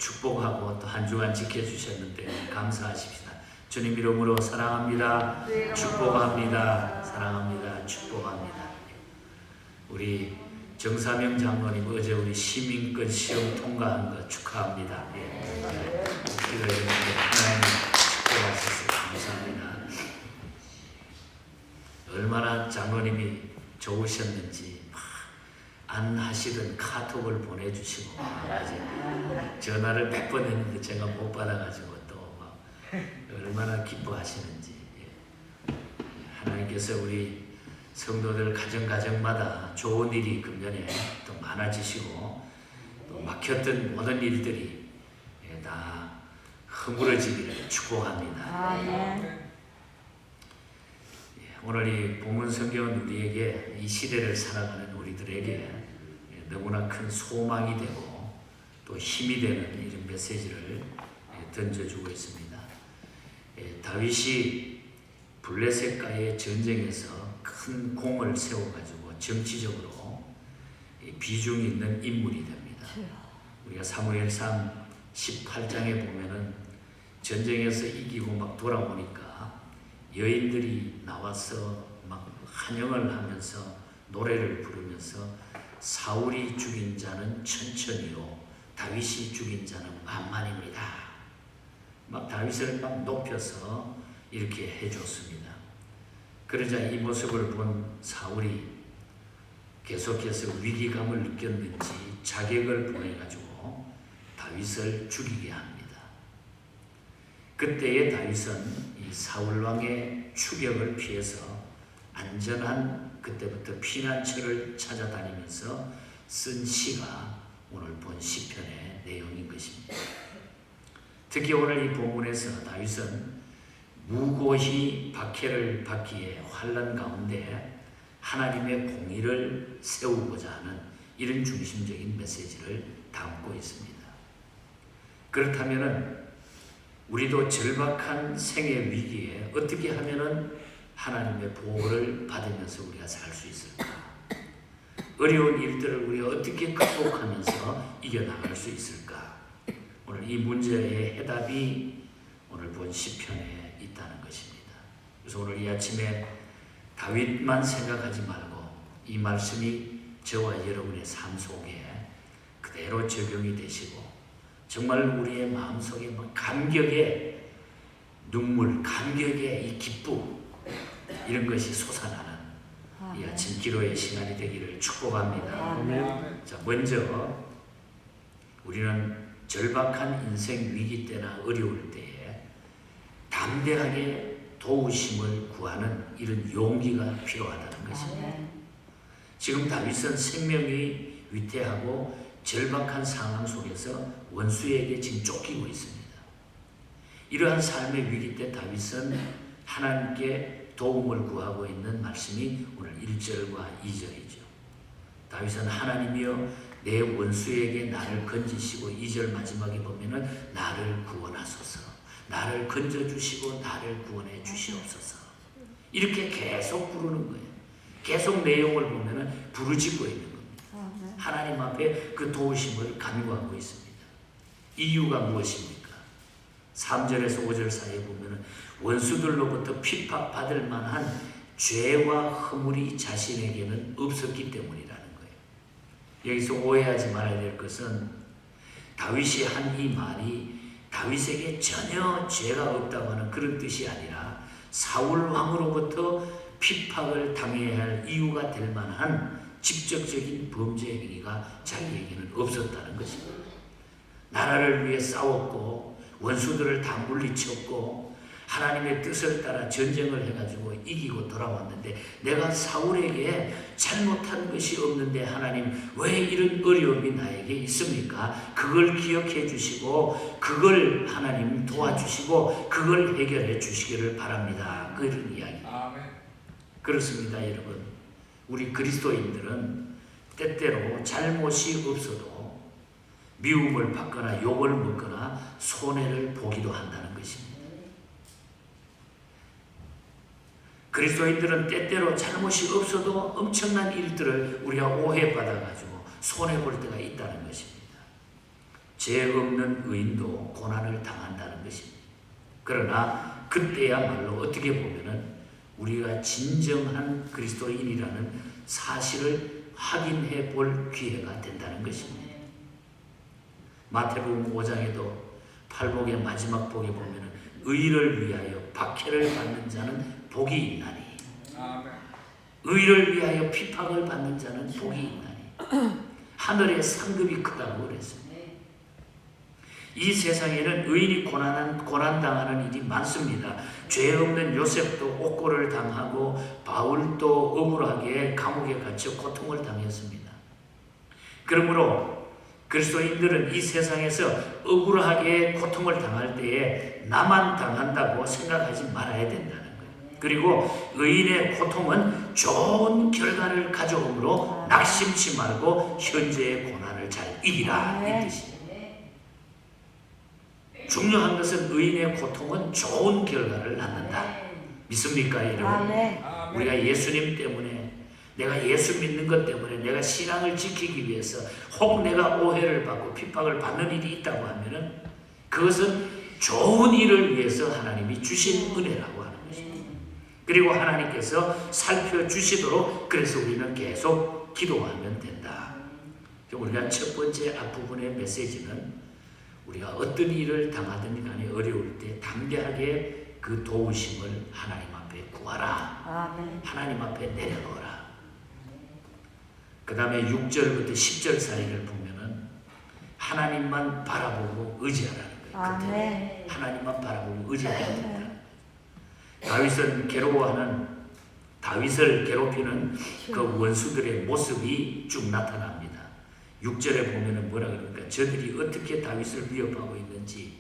축복하고 또 한 주간 지켜주셨는데 감사하십시다. 주님 이름으로 사랑합니다. 축복합니다. 사랑합니다. 축복합니다. 우리 정사명 장로님 어제 우리 시민권 시험 통과한 거 축하합니다. 기도했는데 하나님 축복하셨어요. 감사합니다. 얼마나 장로님이 좋으셨는지 안 하시던 카톡을 보내주시고 아직 전화를 몇 번 했는데 제가 못 받아가지고 또 막 얼마나 기뻐하시는지. 하나님께서 우리 성도들 가정마다 좋은 일이 금년에 또 많아지시고 또 막혔던 모든 일들이 다 허물어지기를 축복합니다. 오늘 이 본문 성경은 우리에게 이 시대를 살아가는 우리들에게 너무나 큰 소망이 되고 또 힘이 되는 이런 메시지를 던져주고 있습니다. 다윗이 블레셋과의 전쟁에서 큰 공을 세워가지고 정치적으로 비중이 있는 인물이 됩니다. 우리가 사무엘상 18장에 보면은 전쟁에서 이기고 막 돌아오니까 여인들이 나와서 막 환영을 하면서 노래를 부르면서 사울이 죽인 자는 천천히요 다윗이 죽인 자는 만만입니다. 막 다윗을 막 높여서 이렇게 해줬습니다. 그러자 이 모습을 본 사울이 계속해서 위기감을 느꼈는지 자객을 보내가지고 다윗을 죽이게 합니다. 그때의 다윗은 이 사울왕의 추격을 피해서 안전한 그때부터 피난처를 찾아다니면서 쓴 시가 오늘 본 시편의 내용인 것입니다. 특히 오늘 이 본문에서 다윗은 무고히 박해를 받기에 환난 가운데 하나님의 공의를 세우고자 하는 이런 중심적인 메시지를 담고 있습니다. 그렇다면 우리도 절박한 생의 위기에 어떻게 하면 하나님의 보호를 받으면서 우리가 살 수 있을까? 어려운 일들을 우리가 어떻게 극복하면서 이겨나갈 수 있을까? 오늘 이 문제의 해답이 오늘 본 시편에 있다는 것입니다. 그래서 오늘 이 아침에 다윗만 생각하지 말고 이 말씀이 저와 여러분의 삶 속에 그대로 적용이 되시고 정말 우리의 마음속에 감격의 눈물, 감격의 이 기쁨 이런 것이 솟아나는 이 아침 기도의 시간이 되기를 축복합니다. 자, 먼저 우리는 절박한 인생 위기 때나 어려울 때에 담대하게 도우심을 구하는 이런 용기가 필요하다는 것입니다. 지금 다윗은 생명이 위태하고 절박한 상황 속에서 원수에게 지금 쫓기고 있습니다. 이러한 삶의 위기 때 다윗은 하나님께 도움을 구하고 있는 말씀이 오늘 1절과 2절이죠. 다윗은 하나님이여 내 원수에게 나를 건지시고 2절 마지막에 보면은 나를 구원하소서, 나를 건져주시고 나를 구원해 주시옵소서. 이렇게 계속 부르는 거예요. 계속 내용을 보면은 부르짖고 있는 겁니다. 하나님 앞에 그 도우심을 간구하고 있습니다. 이유가 무엇입니까? 3절에서 5절 사이에 보면은 원수들로부터 핍박받을 만한 죄와 허물이 자신에게는 없었기 때문이라는 거예요. 여기서 오해하지 말아야 될 것은 다윗이 한 이 말이 다윗에게 전혀 죄가 없다고 하는 그런 뜻이 아니라 사울 왕으로부터 핍박을 당해야 할 이유가 될 만한 직접적인 범죄 행위가 자기에게는 없었다는 것입니다. 나라를 위해 싸웠고 원수들을 다 물리쳤고 하나님의 뜻을 따라 전쟁을 해가지고 이기고 돌아왔는데 내가 사울에게 잘못한 것이 없는데 하나님 왜 이런 어려움이 나에게 있습니까? 그걸 기억해 주시고 그걸 하나님 도와주시고 그걸 해결해 주시기를 바랍니다. 그런 이야기. 그렇습니다, 여러분. 우리 그리스도인들은 때때로 잘못이 없어도 미움을 받거나 욕을 먹거나 손해를 보기도 한다는 것입니다. 그리스도인들은 때때로 잘못이 없어도 엄청난 일들을 우리가 오해받아가지고 손해볼 때가 있다는 것입니다. 죄 없는 의인도 고난을 당한다는 것입니다. 그러나 그때야말로 어떻게 보면은 우리가 진정한 그리스도인이라는 사실을 확인해 볼 기회가 된다는 것입니다. 마태복음 5장에도 팔복의 마지막 복에 보면은 의를 위하여 박해를 받는 자는 복이 있나니 의를 위하여 핍박을 받는 자는 복이 있나니 하늘의 상급이 크다고 그랬습니다. 이 세상에는 의인이 고난당하는 일이 많습니다. 죄 없는 요셉도 옥고를 당하고 바울도 억울하게 감옥에 갇혀 고통을 당했습니다. 그러므로 그리스도인들은 이 세상에서 억울하게 고통을 당할 때에 나만 당한다고 생각하지 말아야 된다는 거예요. 그리고 의인의 고통은 좋은 결과를 가져오므로 낙심치 말고 현재의 고난을 잘 이기라 이 뜻입니다. 중요한 것은 의인의 고통은 좋은 결과를 낳는다. 믿습니까 여러분? 우리가 예수님 때문에 내가 예수 믿는 것 때문에 내가 신앙을 지키기 위해서 혹 내가 오해를 받고 핍박을 받는 일이 있다고 하면은 그것은 좋은 일을 위해서 하나님이 주신 은혜라고 하는 것입니다. 그리고 하나님께서 살펴주시도록 그래서 우리는 계속 기도하면 된다. 우리가 첫 번째 앞부분의 메시지는 우리가 어떤 일을 당하든 간에 어려울 때 담대하게 그 도우심을 하나님 앞에 구하라. 하나님 앞에 내려놓으라. 그 다음에 6절부터 10절 사이를 보면은 하나님만 바라보고 의지하라는 거예요. 하나님만 바라보고 의지하라는 거예요. 다윗을 괴롭히는 그 원수들의 모습이 쭉 나타납니다. 6절에 보면은 뭐라 그럽니까? 저들이 어떻게 다윗을 위협하고 있는지,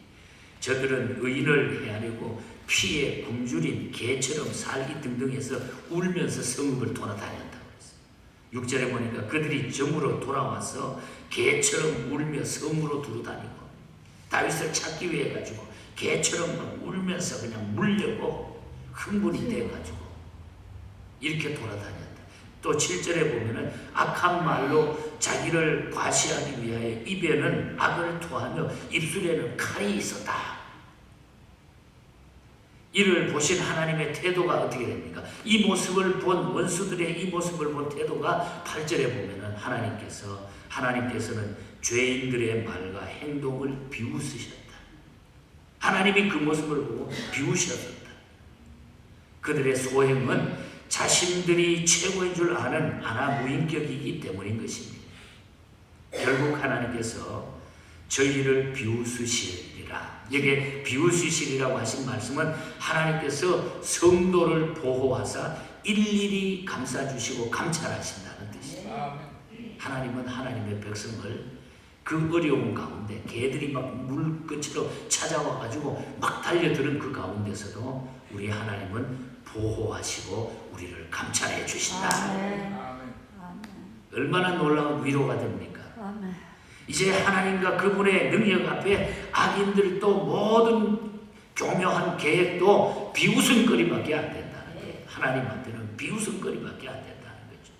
저들은 의인을 헤아리고 피에 굶주린 개처럼 살기 등등해서 울면서 성읍을 돌아다녔다고 했어요. 6절에 보니까 그들이 점으로 돌아와서 개처럼 울며 성으로 두루다니고 다윗을 찾기 위해 가지고 개처럼 막 울면서 그냥 물려고 흥분이 돼가지고 이렇게 돌아다녔다. 또 7절에 보면은 악한 말로 자기를 과시하기 위하여 입에는 악을 토하며 입술에는 칼이 있었다. 이를 보신 하나님의 태도가 어떻게 됩니까? 이 모습을 본 원수들의 이 모습을 본 태도가 8절에 보면은 하나님께서는 죄인들의 말과 행동을 비웃으셨다. 하나님이 그 모습을 보고 비웃으셨다. 그들의 소행은 자신들이 최고인 줄 아는 아나무인격이기 때문인 것입니다. 결국 하나님께서 저희를 비웃으시리라. 여기에 비웃으시리라고 하신 말씀은 하나님께서 성도를 보호하사 일일이 감싸주시고 감찰하신다는 뜻입니다. 하나님은 하나님의 백성을 그 어려운 가운데 개들이 막 물끝으로 찾아와가지고 막 달려드는 그 가운데서도 우리 하나님은 보호하시고 우리를 감찰해 주신다. 얼마나 놀라운 위로가 됩니까? 이제 하나님과 그분의 능력 앞에 악인들도 모든 교묘한 계획도 비웃음거리밖에 안 된다는 거예요. 하나님 앞에는 비웃음거리밖에 안 된다는 거죠.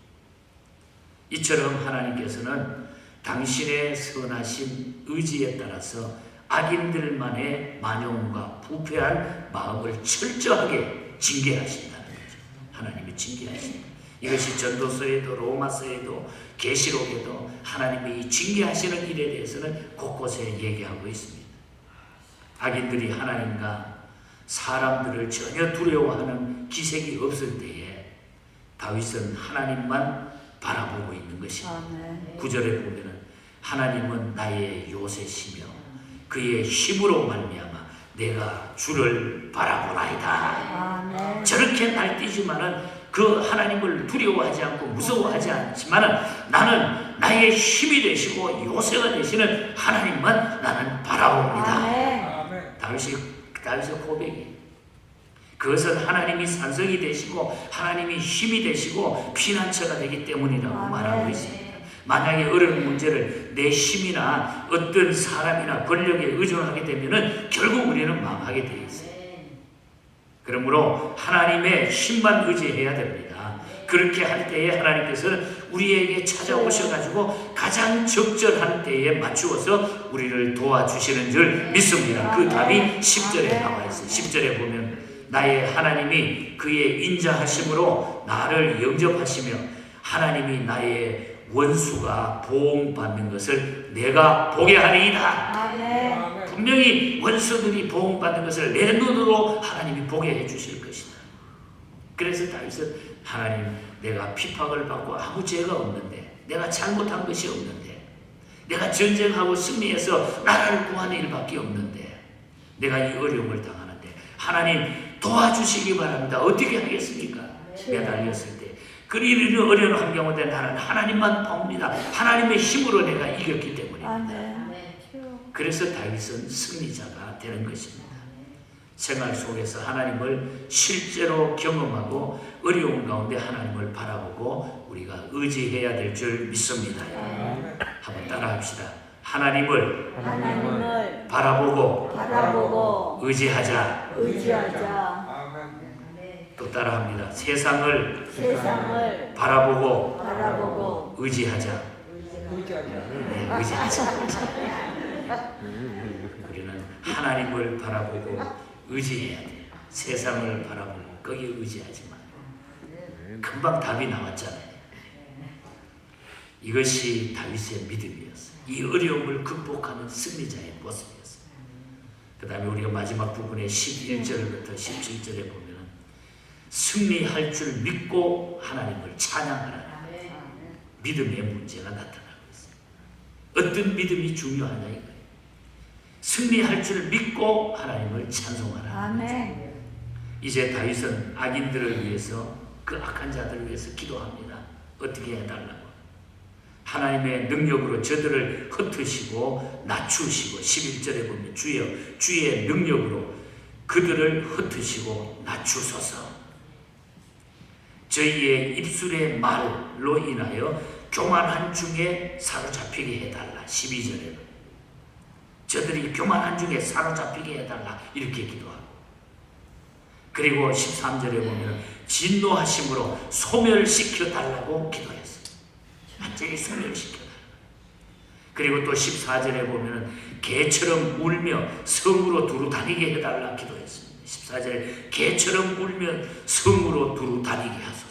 이처럼 하나님께서는 당신의 선하신 의지에 따라서 악인들만의 만용과 부패한 마음을 철저하게 징계하신다는 거죠. 하나님이 징계하신다. 이것이 전도서에도 로마서에도 계시록에도 하나님이 징계하시는 일에 대해서는 곳곳에 얘기하고 있습니다. 악인들이 하나님과 사람들을 전혀 두려워하는 기색이 없을 때에 다윗은 하나님만 바라보고 있는 것입니다. 9절에 보면은 하나님은 나의 요새시며 그의 힘으로 말미암아 내가 주를 바라보나이다. 저렇게 날뛰지만은 그 하나님을 두려워하지 않고 무서워하지 않지만은 나는 나의 힘이 되시고 요새가 되시는 하나님만 나는 바라봅니다. 다윗의 고백이 그것은 하나님이 산성이 되시고 하나님이 힘이 되시고 피난처가 되기 때문이라고 말하고 있습니다. 만약에 어려운 문제를 내 힘이나 어떤 사람이나 권력에 의존하게 되면은 결국 우리는 망하게 되어 있어요. 그러므로 하나님의 힘만 의지해야 됩니다. 그렇게 할 때에 하나님께서는 우리에게 찾아오셔가지고 가장 적절한 때에 맞추어서 우리를 도와주시는 줄 믿습니다. 그 답이 10절에 나와 있어요. 10절에 보면 나의 하나님이 그의 인자하심으로 나를 영접하시며 하나님이 나의 원수가 보응받는 것을 내가 보게 하리이다. 분명히 원수들이 보응받는 것을 내 눈으로 하나님이 보게 해주실 것이다. 그래서 다윗은 하나님, 내가 핍박을 받고 아무 죄가 없는데, 내가 잘못한 것이 없는데, 내가 전쟁하고 승리해서 나라를 구하는 일밖에 없는데, 내가 이 어려움을 당하는데 하나님 도와주시기 바랍니다. 어떻게 하겠습니까? 매달렸을 때 그 이런 어려운 환경 가운데 나는 하나님만 봅니다. 하나님의 힘으로 내가 이겼기 때문입니다. 그래서 다윗은 승리자가 되는 것입니다. 생활 속에서 하나님을 실제로 경험하고 어려운 가운데 하나님을 바라보고 우리가 의지해야 될 줄 믿습니다. 한번 따라합시다. 하나님을 바라보고 의지하자. 또 따라합니다. 세상을 바라보고 의지하자. 네, 의지하자. 우리는 하나님을 바라보고 의지해야 돼요. 세상을 바라보고 거기에 의지하지 마요. 금방 답이 나왔잖아요. 이것이 다윗의 믿음이었어요. 이 어려움을 극복하는 승리자의 모습이었어요. 그 다음에 우리가 마지막 부분에 11절부터 17절에 보면 승리할 줄 믿고 하나님을 찬양하라. 믿음의 문제가 나타나고 있어요. 어떤 믿음이 중요하냐 이거예요. 승리할 줄 믿고 하나님을 찬송하라. 이제 다윗은 악인들을 위해서, 그 악한 자들을 위해서 기도합니다. 어떻게 해달라고? 하나님의 능력으로 저들을 흩으시고 낮추시고, 11절에 보면 주의 능력으로 그들을 흩으시고 낮추소서. 저희의 입술의 말로 인하여 교만한 중에 사로잡히게 해달라. 12절에는 저들이 교만한 중에 사로잡히게 해달라 이렇게 기도하고, 그리고 13절에 보면 진노하심으로 소멸시켜달라고 기도했어요. 완전히 소멸시켜달라. 그리고 또 14절에 보면 개처럼 울며 성으로 두루 다니게 해달라 기도했습니다. 14절에 개처럼 울며 성으로 두루 다니게 하소서.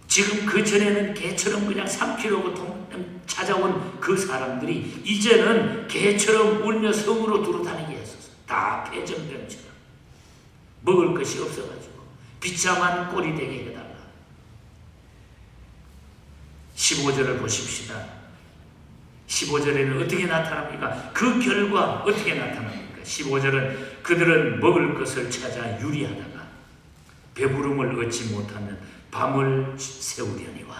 지금 그 전에는 개처럼 그냥 삼키려고 찾아온 그 사람들이 이제는 개처럼 울며 성으로 두루 다니게 하소서. 다 폐정병처럼 먹을 것이 없어가지고 비참한 꼴이 되게 해달라. 15절을 보십시다. 15절에는 어떻게 나타납니까? 그 결과 어떻게 나타납니까? 15절은 그들은 먹을 것을 찾아 유리하다가 배부름을 얻지 못하면 밤을 새우려니와,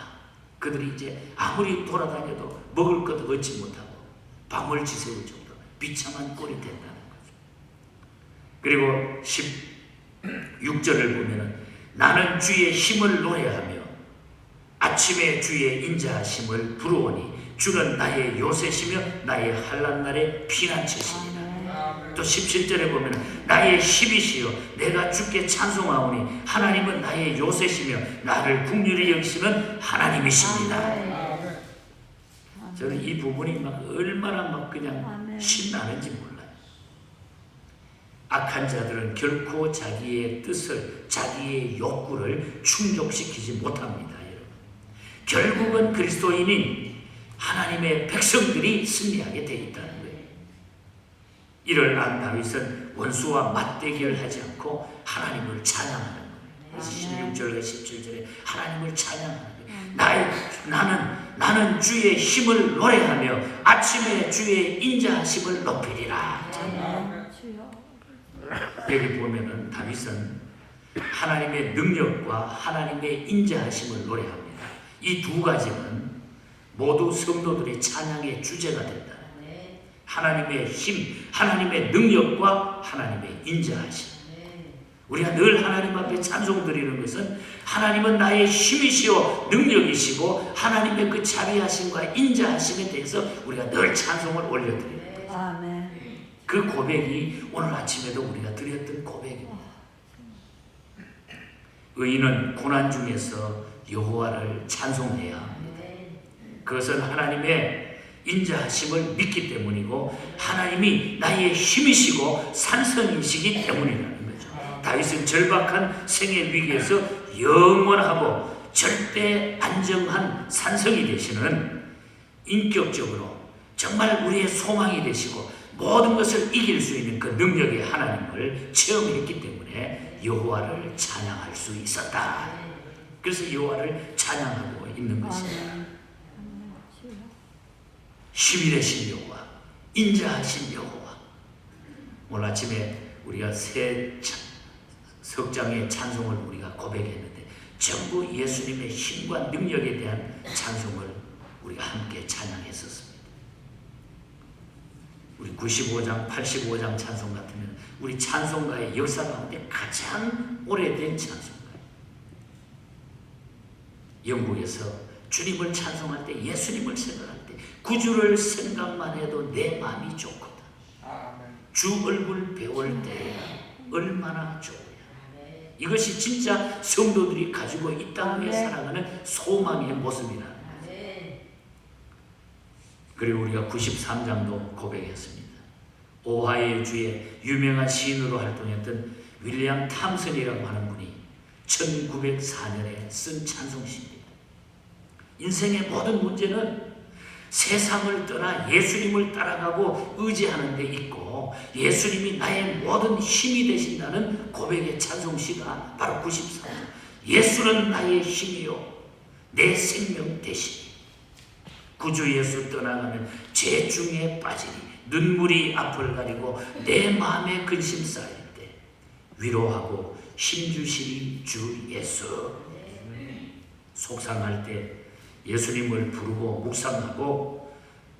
그들이 이제 아무리 돌아다녀도 먹을 것도 얻지 못하고 밤을 지새울 정도 비참한 꼴이 된다는 거죠. 그리고 16절을 보면은 나는 주의 힘을 노래하며 아침에 주의 인자하심을 부르오니 주는 나의 요새시며 나의 환난 날의 피난처시니라. 또 17절에 보면 나의 힘이시여 내가 주께 찬송하오니 하나님은 나의 요새시며 나를 긍휼히 여기시는 하나님이십니다. 저는 이 부분이 막 얼마나 막 그냥 신나는지 몰라요. 악한 자들은 결코 자기의 뜻을, 자기의 욕구를 충족시키지 못합니다. 여러분, 결국은 그리스도인인 하나님의 백성들이 승리하게 되어 있다는 거예요. 이를 안 다윗은 원수와 맞대결하지 않고 하나님을 찬양하는 거예요. 그래서 16절과 17절에 하나님을 찬양하는 거예요. 나는 주의 힘을 노래하며 아침에 주의 인자하심을 높이리라. 여기 보면은 다윗은 하나님의 능력과 하나님의 인자하심을 노래합니다. 이 두 가지는 모두 성도들의 찬양의 주제가 된다. 하나님의 힘, 하나님의 능력과 하나님의 인자하심. 우리가 늘 하나님 앞에 찬송 드리는 것은 하나님은 나의 힘이시오 능력이시고 하나님의 그 자비하심과 인자하심에 대해서 우리가 늘 찬송을 올려드리는 거예요. 그 고백이 오늘 아침에도 우리가 드렸던 고백입니다. 의인은 고난 중에서 여호와를 찬송해야 합니다. 그것은 하나님의 인자하심을 믿기 때문이고 하나님이 나의 힘이시고 산성이시기 때문이라는 거죠. 다윗은 절박한 생의 위기에서 영원하고 절대 안정한 산성이 되시는 인격적으로 정말 우리의 소망이 되시고 모든 것을 이길 수 있는 그 능력의 하나님을 체험했기 때문에 여호와를 찬양할 수 있었다. 그래서 여호와를 찬양하고 있는 것입니다. 힘이 되신 여호와, 인자하신 여호와. 오늘 아침에 우리가 새 석장의 찬송을 우리가 고백했는데 전부 예수님의 힘과 능력에 대한 찬송을 우리가 함께 찬양했었습니다. 우리 95장, 85장 찬송 같으면 우리 찬송가의 역사 가운데 가장 오래된 찬송가예요. 영국에서 주님을 찬송할 때, 예수님을 생각할 때 구주를 생각만 해도 내 마음이 좋거든. 주 얼굴 배울 때 얼마나 좋으냐. 이것이 진짜 성도들이 가지고 이 땅 위에 살아가는 소망의 모습이라. 그리고 우리가 93장도 고백했습니다. 오하이오 주의 유명한 시인으로 활동했던 윌리엄 탐슨이라고 하는 분이 1904년에 쓴 찬송시입니다. 인생의 모든 문제는 세상을 떠나 예수님을 따라가고 의지하는 데 있고 예수님이 나의 모든 힘이 되신다는 고백의 찬송시가 바로 94년. 예수는 나의 힘이요 내 생명 되시니 구주 예수 떠나가면 죄 중에 빠지니 눈물이 앞을 가리고 내 마음에 근심 쌓일 때 위로하고 힘주시니 주 예수. 속상할 때 예수님을 부르고 묵상하고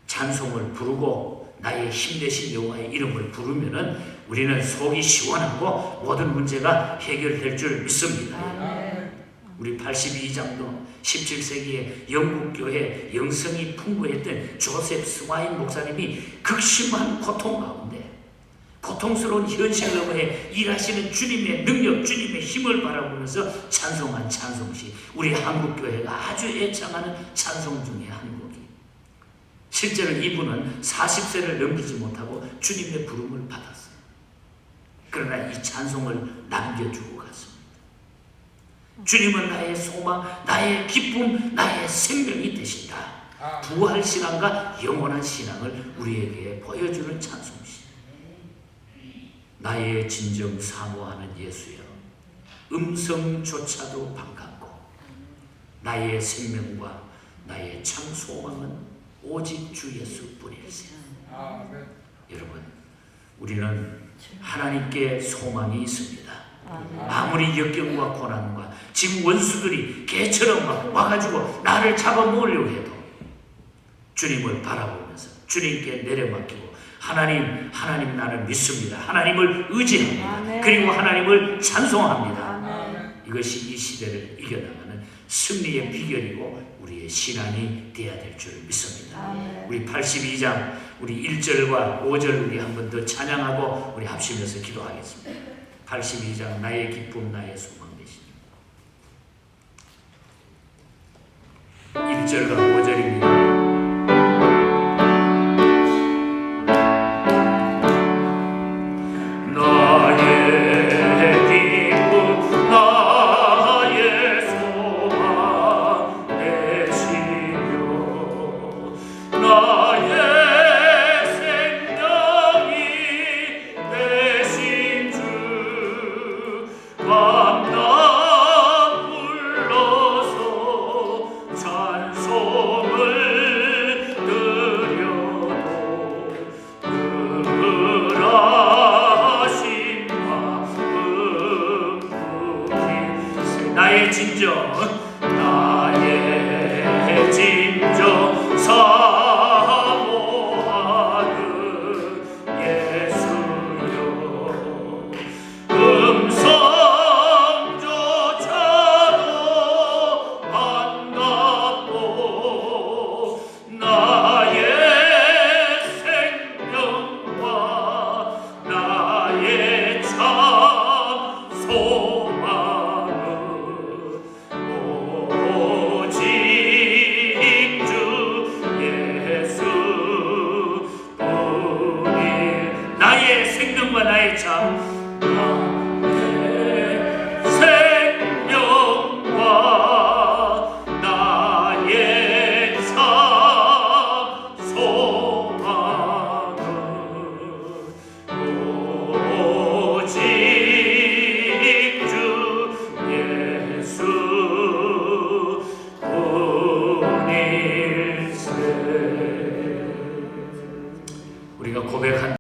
찬송을 부르고 나의 힘되신 여호와의 이름을 부르면은 우리는 속이 시원하고 모든 문제가 해결될 줄 믿습니다. 우리 82장도 17세기에 영국교회 영성이 풍부했던 조셉 스와인 목사님이 극심한 고통 가운데 고통스러운 현실 너머에 일하시는 주님의 능력, 주님의 힘을 바라보면서 찬송한 찬송시, 우리 한국교회가 아주 애창하는 찬송 중에 한 곡이. 실제로 이분은 40세를 넘기지 못하고 주님의 부름을 받았어요. 그러나 이 찬송을 남겨주고 갔습니다. 주님은 나의 소망, 나의 기쁨, 나의 생명이 되신다. 부활 신앙과 영원한 신앙을 우리에게 보여주는 찬송시. 나의 진정 사모하는 예수여, 음성조차도 반갑고 나의 생명과 나의 참 소망은 오직 주 예수뿐일세. 여러분, 우리는 하나님께 소망이 있습니다. 아무리 역경과 고난과 지금 원수들이 개처럼 막 와가지고 나를 잡아먹으려고 해도 주님을 바라보면서 주님께 내려맡기고 하나님 나는 믿습니다. 하나님을 의지합니다. 아멘. 그리고 하나님을 찬송합니다. 아멘. 이것이 이 시대를 이겨나가는 승리의 비결이고 우리의 신앙이 되어야 될 줄 믿습니다. 아멘. 우리 82장 우리 1절과 5절 우리 한 번 더 찬양하고 우리 합심해서 기도하겠습니다. 82장 나의 기쁨 나의 소망 되시니 1절과 5절입니다. 찬송을 참